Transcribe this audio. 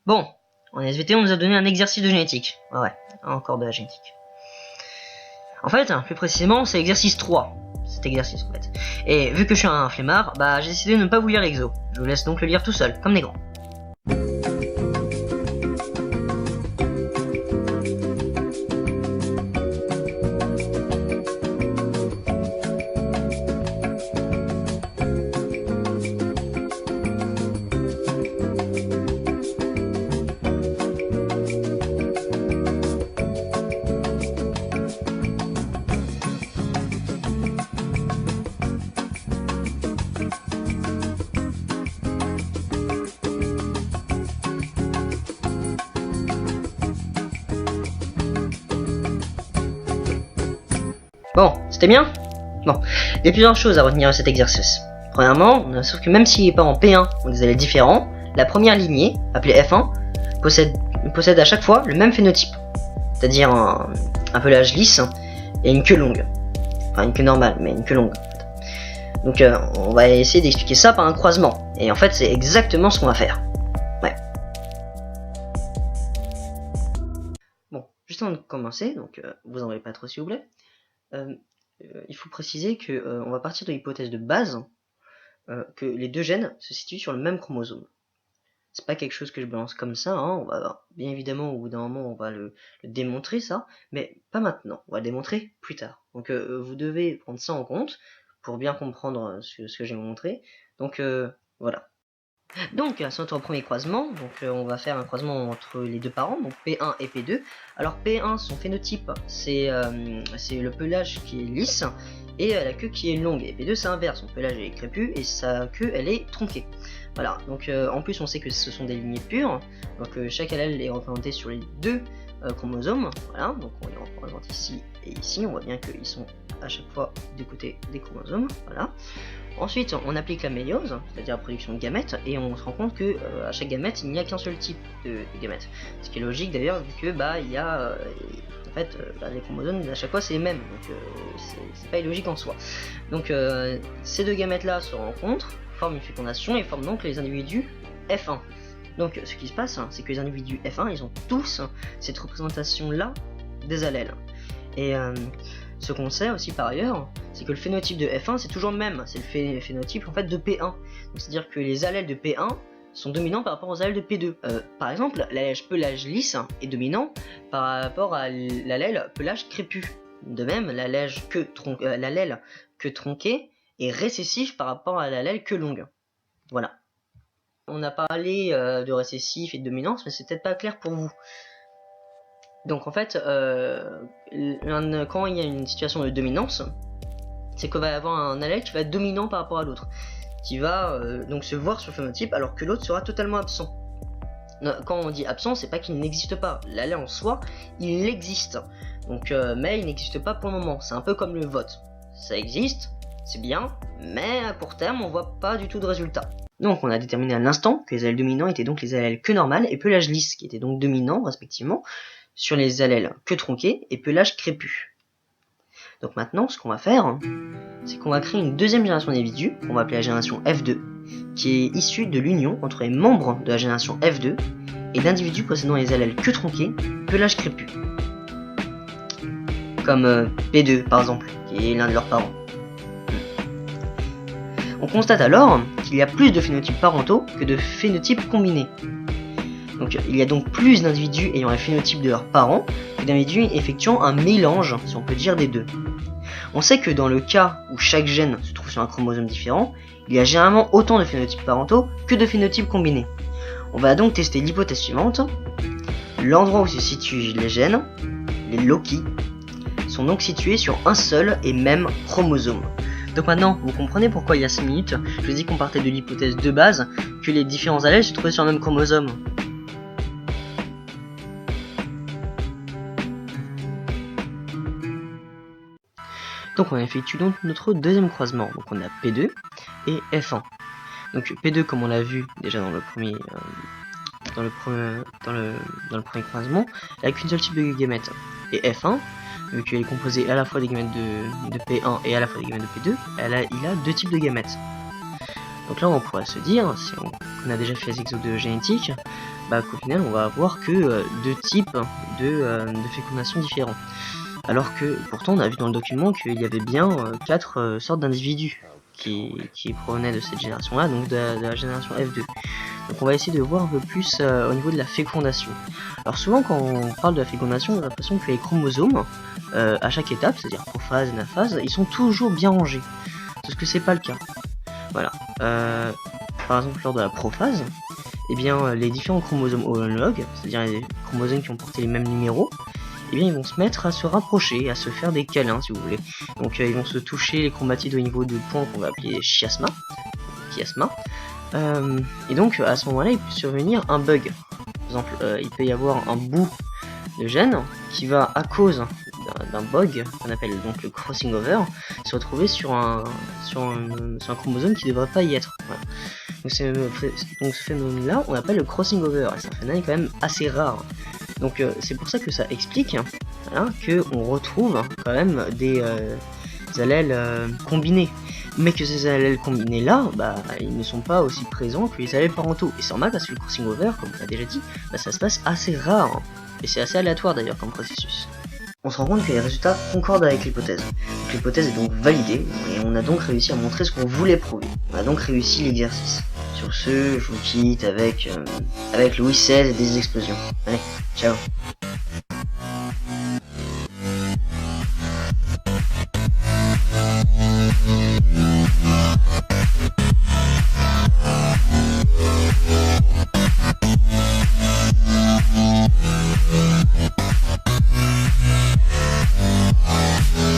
Bon, en SVT, on nous a donné un exercice de génétique. Ouais, encore de la génétique. En fait, plus précisément, c'est l'exercice 3. Cet exercice, en fait. Et vu que je suis un flemmard, bah j'ai décidé de ne pas vous lire l'exo. Je vous laisse donc le lire tout seul, comme des grands. Bon, c'était bien? Bon, il y a plusieurs choses à retenir de cet exercice. Premièrement, sauf que même si les parents P1 ont des allèles différents, la première lignée, appelée F1, possède à chaque fois le même phénotype. C'est-à-dire un pelage lisse et une queue longue. Enfin, une queue normale, mais une queue longue. En fait. Donc, on va essayer d'expliquer ça par un croisement. Et en fait, c'est exactement ce qu'on va faire. Ouais. Bon, juste avant de commencer, donc vous en voulez pas trop s'il vous plaît. Il faut préciser que on va partir de l'hypothèse de base que les deux gènes se situent sur le même chromosome. C'est pas quelque chose que je balance comme ça, hein. On va bien évidemment au bout d'un moment on va le démontrer ça, mais pas maintenant, on va le démontrer plus tard. Donc vous devez prendre ça en compte pour bien comprendre ce que j'ai montré. Donc voilà. Donc, c'est notre premier croisement. Donc, on va faire un croisement entre les deux parents, donc P1 et P2. Alors, P1, son phénotype, c'est le pelage qui est lisse et la queue qui est longue. Et P2, c'est inverse. Son pelage est crépus et sa queue, elle est tronquée. Voilà. Donc, en plus, on sait que ce sont des lignées pures. Donc, chaque allèle est représenté sur les deux chromosomes. Voilà. Donc, on les représente ici et ici. On voit bien qu'ils sont à chaque fois du côté des chromosomes. Voilà. Ensuite, on applique la méiose, c'est-à-dire la production de gamètes, et on se rend compte que à chaque gamète, il n'y a qu'un seul type de gamètes. Ce qui est logique d'ailleurs, vu que il y a en fait les chromosomes à chaque fois c'est les mêmes, donc c'est pas illogique en soi. Donc ces deux gamètes là se rencontrent, forment une fécondation et forment donc les individus F1. Donc ce qui se passe, c'est que les individus F1, ils ont tous cette représentation là des allèles. Et ce qu'on sait aussi par ailleurs, c'est que le phénotype de F1 c'est toujours le même, c'est le phénotype en fait de P1. C'est-à-dire que les allèles de P1 sont dominants par rapport aux allèles de P2. Par exemple, l'allèle pelage lisse est dominant par rapport à l'allèle pelage crépus. De même, l'allèle queue tronquée est récessif par rapport à l'allèle queue longue. Voilà. On a parlé de récessif et de dominance, mais c'est peut-être pas clair pour vous. Donc en fait, quand il y a une situation de dominance, c'est qu'on va y avoir un allèle qui va être dominant par rapport à l'autre, qui va donc se voir sur le phénotype alors que l'autre sera totalement absent. Quand on dit absent, c'est pas qu'il n'existe pas. L'allèle en soi, il existe. Donc, mais il n'existe pas pour le moment. C'est un peu comme le vote. Ça existe, c'est bien, mais à court terme, on voit pas du tout de résultat. Donc on a déterminé à l'instant que les allèles dominants étaient donc les allèles queue normale et pelage lisse, qui étaient donc dominants respectivement sur les allèles queue tronquée et pelage crépus. Donc maintenant, ce qu'on va faire, c'est qu'on va créer une deuxième génération d'individus, qu'on va appeler la génération F2, qui est issue de l'union entre les membres de la génération F2 et d'individus possédant les allèles queue tronquée, pelage crépus. Comme P2 par exemple, qui est l'un de leurs parents. On constate alors qu'il y a plus de phénotypes parentaux que de phénotypes combinés. Donc il y a donc plus d'individus ayant le phénotype de leurs parents que d'individus effectuant un mélange, si on peut dire, des deux. On sait que dans le cas où chaque gène se trouve sur un chromosome différent, il y a généralement autant de phénotypes parentaux que de phénotypes combinés. On va donc tester l'hypothèse suivante. L'endroit où se situent les gènes, les loci, sont donc situés sur un seul et même chromosome. Donc maintenant, vous comprenez pourquoi il y a 5 minutes, je vous ai dit qu'on partait de l'hypothèse de base que les différents allèles se trouvaient sur le même chromosome. Donc on effectue donc notre deuxième croisement. Donc on a P2 et F1. Donc P2, comme on l'a vu déjà dans le premier croisement, elle n'a qu'une seule type de gamète. Et F1, vu qu'elle est composée à la fois des gamètes de P1 et à la fois des gamètes de P2, il a deux types de gamètes. Donc là on pourrait se dire, si on a déjà fait les exos de génétique, bah, qu'au final on va avoir que deux types de fécondation différents. Alors que pourtant on a vu dans le document qu'il y avait bien quatre sortes d'individus qui provenaient de cette génération-là, donc de la génération F2. Donc on va essayer de voir un peu plus au niveau de la fécondation. Alors souvent quand on parle de la fécondation, on a l'impression que les chromosomes, à chaque étape, c'est-à-dire prophase, anaphase, ils sont toujours bien rangés. Sauf que c'est pas le cas. Voilà. Par exemple lors de la prophase, eh bien les différents chromosomes homologues, c'est-à-dire les chromosomes qui ont porté les mêmes numéros, eh bien ils vont se mettre à se rapprocher, à se faire des câlins si vous voulez. Donc ils vont se toucher les chromatides au niveau de points qu'on va appeler chiasma. Et donc à ce moment-là il peut survenir un bug. Par exemple il peut y avoir un bout de gène qui va à cause d'un bug qu'on appelle donc le crossing over se retrouver sur un chromosome qui ne devrait pas y être. Voilà. Donc ce phénomène là on appelle le crossing over et c'est un phénomène quand même assez rare. Donc c'est pour ça que ça explique hein, que on retrouve quand même des allèles combinés, mais que ces allèles combinés là, bah ils ne sont pas aussi présents que les allèles parentaux. Et c'est normal parce que le crossing over, comme on l'a déjà dit, bah, ça se passe assez rare et c'est assez aléatoire d'ailleurs comme processus. On se rend compte que les résultats concordent avec l'hypothèse. L'hypothèse est donc validée et on a donc réussi à montrer ce qu'on voulait prouver. On a donc réussi l'exercice. Sur ce, je vous quitte avec Louis XVI et des explosions. Allez, ciao.